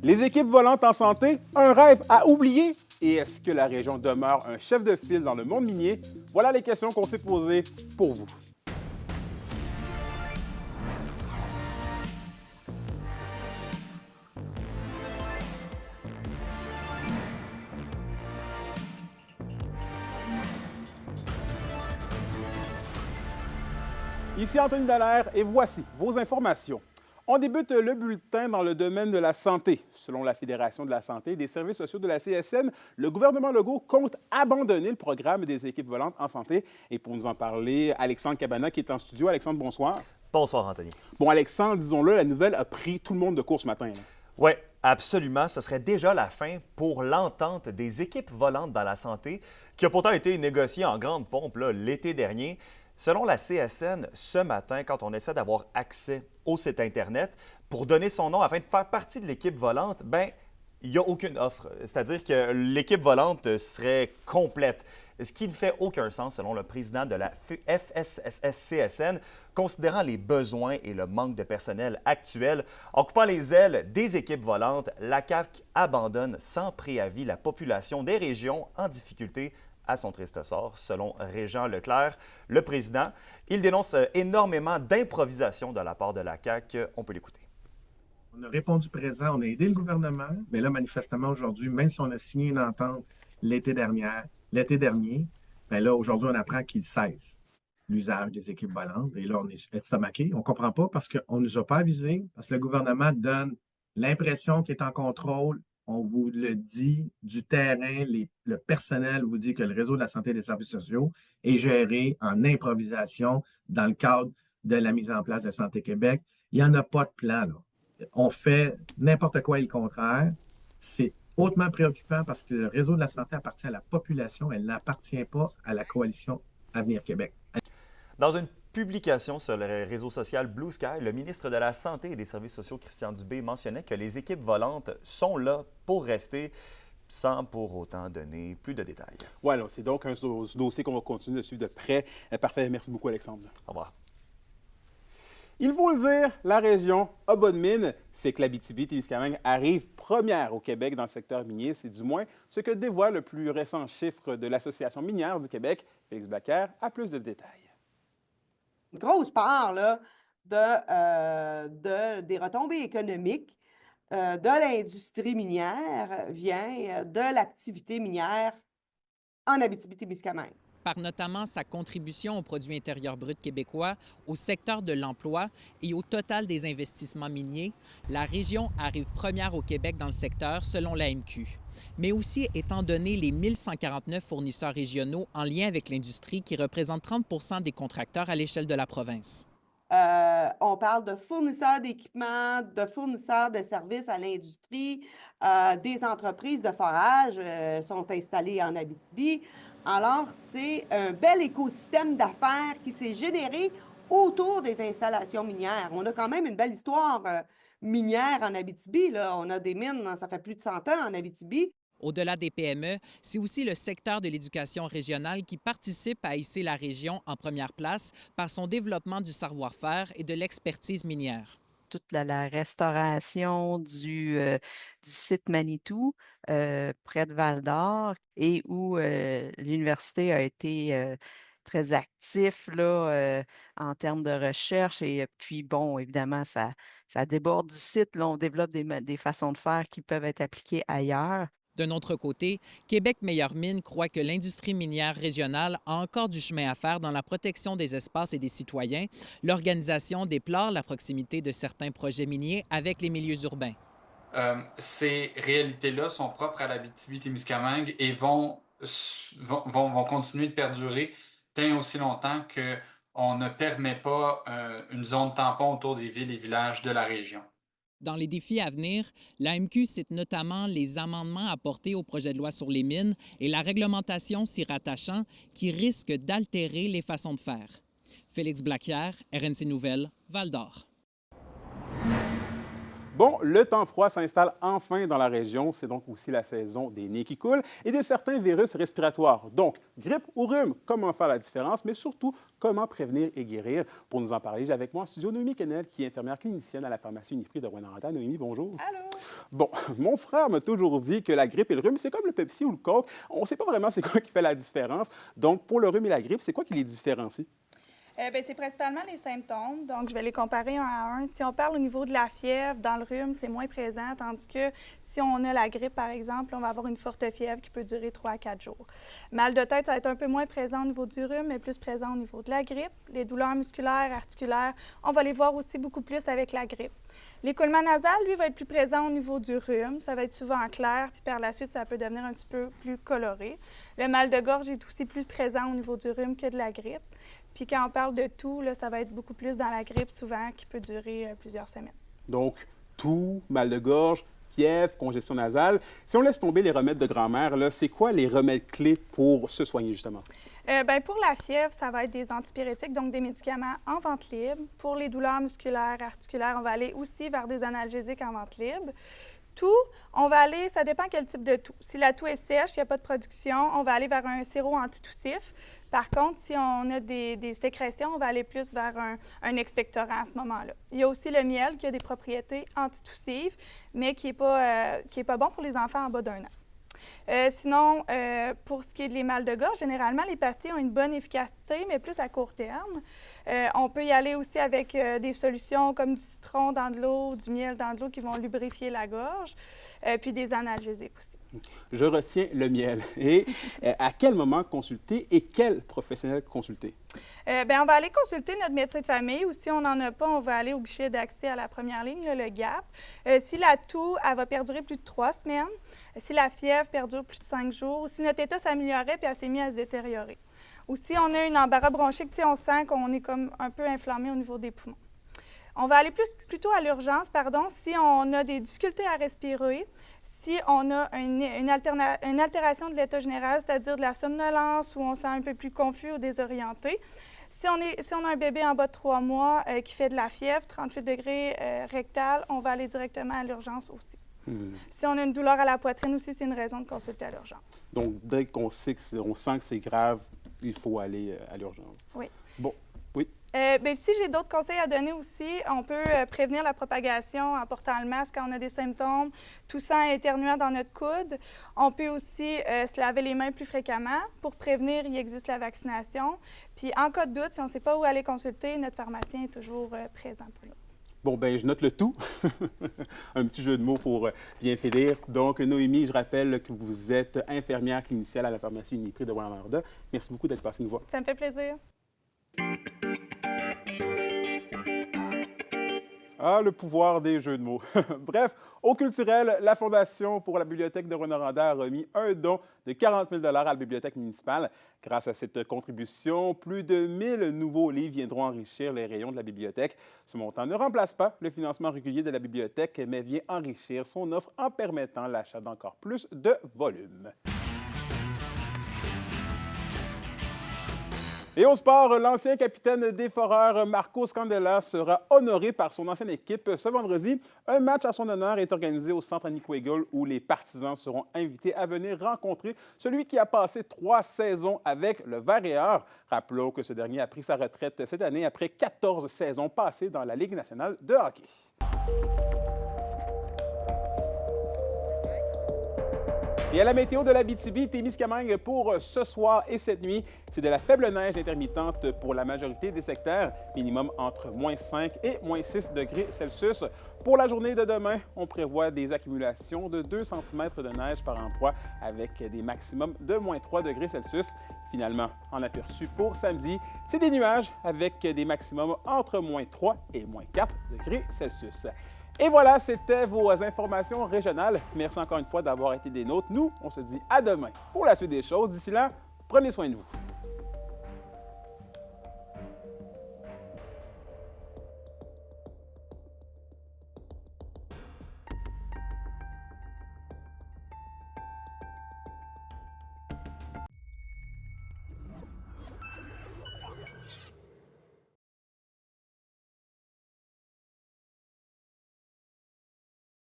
Les équipes volantes en santé, un rêve à oublier? Et est-ce que la région demeure un chef de file dans le monde minier? Voilà les questions qu'on s'est posées pour vous. Ici Anthony Dallaire et voici vos informations. On débute le bulletin dans le domaine de la santé. Selon la Fédération de la santé et des services sociaux de la CSN, le gouvernement Legault compte abandonner le programme des équipes volantes en santé. Et pour nous en parler, Alexandre Cabana qui est en studio. Alexandre, bonsoir. Bonsoir, Anthony. Bon, Alexandre, disons-le, la nouvelle a pris tout le monde de court ce matin. Oui, absolument. Ce serait déjà la fin pour l'entente des équipes volantes dans la santé, qui a pourtant été négociée en grande pompe l'été dernier. Selon la CSN, ce matin, quand on essaie d'avoir accès au site Internet pour donner son nom afin de faire partie de l'équipe volante, il n'y a aucune offre. C'est-à-dire que l'équipe volante serait complète, ce qui ne fait aucun sens selon le président de la FSSS-CSN, considérant les besoins et le manque de personnel actuel. En coupant les ailes des équipes volantes, la CAQ abandonne sans préavis la population des régions en difficulté à son triste sort, selon Régent Leclerc, le président. Il dénonce énormément d'improvisation de la part de la CAQ. On peut l'écouter. On a répondu présent, on a aidé le gouvernement, mais là, manifestement, aujourd'hui, même si on a signé une entente l'été dernier, là, aujourd'hui, on apprend qu'il cesse l'usage des équipes volantes. Et là, on est estomaqué. On ne comprend pas parce qu'on ne nous a pas avisés, parce que le gouvernement donne l'impression qu'il est en contrôle. On vous le dit, du terrain, le personnel vous dit que le réseau de la santé et des services sociaux est géré en improvisation dans le cadre de la mise en place de Santé Québec. Il n'y en a pas de plan, là. On fait n'importe quoi et le contraire. C'est hautement préoccupant parce que le réseau de la santé appartient à la population, elle n'appartient pas à la coalition Avenir Québec. Dans une publication sur le réseau social Blue Sky, le ministre de la Santé et des Services sociaux, Christian Dubé, mentionnait que les équipes volantes sont là pour rester, sans pour autant donner plus de détails. Voilà, c'est donc un dossier qu'on va continuer de suivre de près. Parfait, merci beaucoup Alexandre. Au revoir. Il faut le dire, la région a bonne mine. C'est que l'Abitibi-Témiscamingue arrive première au Québec dans le secteur minier. C'est du moins ce que dévoile le plus récent chiffre de l'Association minière du Québec. Félix Blaquer a plus de détails. Une grosse part là, des retombées économiques de l'industrie minière vient de l'activité minière en Abitibi-Témiscamingue. Par notamment sa contribution au produit intérieur brut québécois, au secteur de l'emploi et au total des investissements miniers, la région arrive première au Québec dans le secteur selon l'AMQ. Mais aussi étant donné les 1149 fournisseurs régionaux en lien avec l'industrie qui représentent 30 des contracteurs à l'échelle de la province. On parle de fournisseurs d'équipements, de fournisseurs de services à l'industrie, des entreprises de forage sont installées en Abitibi. Alors, c'est un bel écosystème d'affaires qui s'est généré autour des installations minières. On a quand même une belle histoire minière en Abitibi, là. On a des mines, ça fait plus de 100 ans en Abitibi. Au-delà des PME, c'est aussi le secteur de l'éducation régionale qui participe à hisser la région en première place par son développement du savoir-faire et de l'expertise minière. Toute la restauration du site Manitou, près de Val-d'Or, et où l'université a été très actif là, en termes de recherche. Et puis, bon, évidemment, ça déborde du site. Là, on développe des façons de faire qui peuvent être appliquées ailleurs. D'un autre côté, Québec Meilleure Mine croit que l'industrie minière régionale a encore du chemin à faire dans la protection des espaces et des citoyens. L'organisation déplore la proximité de certains projets miniers avec les milieux urbains. Ces réalités-là sont propres à l'Abitibi-Témiscamingue et vont continuer de perdurer tant aussi longtemps qu'on ne permet pas une zone tampon autour des villes et villages de la région. Dans les défis à venir, l'AMQ cite notamment les amendements apportés au projet de loi sur les mines et la réglementation s'y rattachant qui risquent d'altérer les façons de faire. Félix Blaquière, RNC Nouvelles, Val-d'Or. Bon, le temps froid s'installe enfin dans la région. C'est donc aussi la saison des nez qui coulent et de certains virus respiratoires. Donc, grippe ou rhume, comment faire la différence, mais surtout, comment prévenir et guérir? Pour nous en parler, j'ai avec moi en studio Noémie Kennel, qui est infirmière clinicienne à la pharmacie Uniprix de Rouyn-Noranda. Noémie, bonjour. Allô? Bon, mon frère m'a toujours dit que la grippe et le rhume, c'est comme le Pepsi ou le Coke. On ne sait pas vraiment c'est quoi qui fait la différence. Donc, pour le rhume et la grippe, c'est quoi qui les différencie? C'est principalement les symptômes, donc je vais les comparer un à un. Si on parle au niveau de la fièvre, dans le rhume, c'est moins présent, tandis que si on a la grippe, par exemple, on va avoir une forte fièvre qui peut durer 3 à 4 jours. Mal de tête, ça va être un peu moins présent au niveau du rhume, mais plus présent au niveau de la grippe. Les douleurs musculaires, articulaires, on va les voir aussi beaucoup plus avec la grippe. L'écoulement nasal, lui, va être plus présent au niveau du rhume. Ça va être souvent clair, puis par la suite, ça peut devenir un petit peu plus coloré. Le mal de gorge est aussi plus présent au niveau du rhume que de la grippe. Puis quand on parle de toux, là, ça va être beaucoup plus dans la grippe souvent, qui peut durer plusieurs semaines. Donc, toux, mal de gorge, fièvre, congestion nasale. Si on laisse tomber les remèdes de grand-mère, là, c'est quoi les remèdes clés pour se soigner, justement? Pour la fièvre, ça va être des antipyrétiques, donc des médicaments en vente libre. Pour les douleurs musculaires, articulaires, on va aller aussi vers des analgésiques en vente libre. Toux, on va aller, ça dépend quel type de toux. Si la toux est sèche, il n'y a pas de production, on va aller vers un sirop antitoussif. Par contre, si on a des sécrétions, on va aller plus vers un expectorant à ce moment-là. Il y a aussi le miel qui a des propriétés antitoussives, mais qui n'est pas bon pour les enfants en bas d'1 an. Sinon, pour ce qui est des mal de gorge, généralement, les pastilles ont une bonne efficacité, mais plus à court terme. On peut y aller aussi avec des solutions comme du citron dans de l'eau, du miel dans de l'eau qui vont lubrifier la gorge, puis des analgésiques aussi. Je retiens le miel. Et à quel moment consulter et quel professionnel consulter? On va aller consulter notre médecin de famille ou si on n'en a pas, on va aller au guichet d'accès à la première ligne, là, le GAP. Si la toux, elle va perdurer plus de 3 semaines, si la fièvre perdure plus de 5 jours, ou si notre état s'améliorait puis elle s'est mise à se détériorer. Ou si on a une embarras bronchique, on sent qu'on est comme un peu inflammé au niveau des poumons. On va aller plutôt à l'urgence, si on a des difficultés à respirer, si on a une altération de l'état général, c'est-à-dire de la somnolence, où on se sent un peu plus confus ou désorienté. Si on a un bébé en bas de 3 mois qui fait de la fièvre, 38 degrés rectal, on va aller directement à l'urgence aussi. Si on a une douleur à la poitrine aussi, c'est une raison de consulter à l'urgence. Donc, dès qu'on sait on sent que c'est grave, il faut aller à l'urgence. Oui. Bon, oui. Si j'ai d'autres conseils à donner aussi, on peut prévenir la propagation en portant le masque quand on a des symptômes, toussant et éternuant dans notre coude. On peut aussi se laver les mains plus fréquemment. Pour prévenir, il existe la vaccination. Puis en cas de doute, si on ne sait pas où aller consulter, notre pharmacien est toujours présent pour nous. Bon, je note le tout. Un petit jeu de mots pour bien finir. Donc, Noémie, je rappelle que vous êtes infirmière clinicienne à la pharmacie Uniprix de Rouyn-Noranda. Merci beaucoup d'être passée nous voir. Ça me fait plaisir. Ah, le pouvoir des jeux de mots. Bref, au culturel, la Fondation pour la Bibliothèque de Rouyn-Noranda a remis un don de 40 000 à la bibliothèque municipale. Grâce à cette contribution, plus de 1000 nouveaux livres viendront enrichir les rayons de la bibliothèque. Ce montant ne remplace pas le financement régulier de la bibliothèque, mais vient enrichir son offre en permettant l'achat d'encore plus de volumes. Et au sport, l'ancien capitaine des Foreurs, Marco Scandella, sera honoré par son ancienne équipe ce vendredi. Un match à son honneur est organisé au centre Annie Weigel où les partisans seront invités à venir rencontrer celui qui a passé 3 saisons avec le Vert et Or. Rappelons que ce dernier a pris sa retraite cette année après 14 saisons passées dans la Ligue nationale de hockey. Et à la météo de l'Abitibi-Témiscamingue pour ce soir et cette nuit, c'est de la faible neige intermittente pour la majorité des secteurs, minimum entre -5 et -6 degrés Celsius. Pour la journée de demain, on prévoit des accumulations de 2 cm de neige par endroit avec des maximums de -3 degrés Celsius. Finalement, en aperçu pour samedi, c'est des nuages avec des maximums entre -3 et -4 degrés Celsius. Et voilà, c'était vos informations régionales. Merci encore une fois d'avoir été des nôtres. Nous, on se dit à demain pour la suite des choses. D'ici là, prenez soin de vous.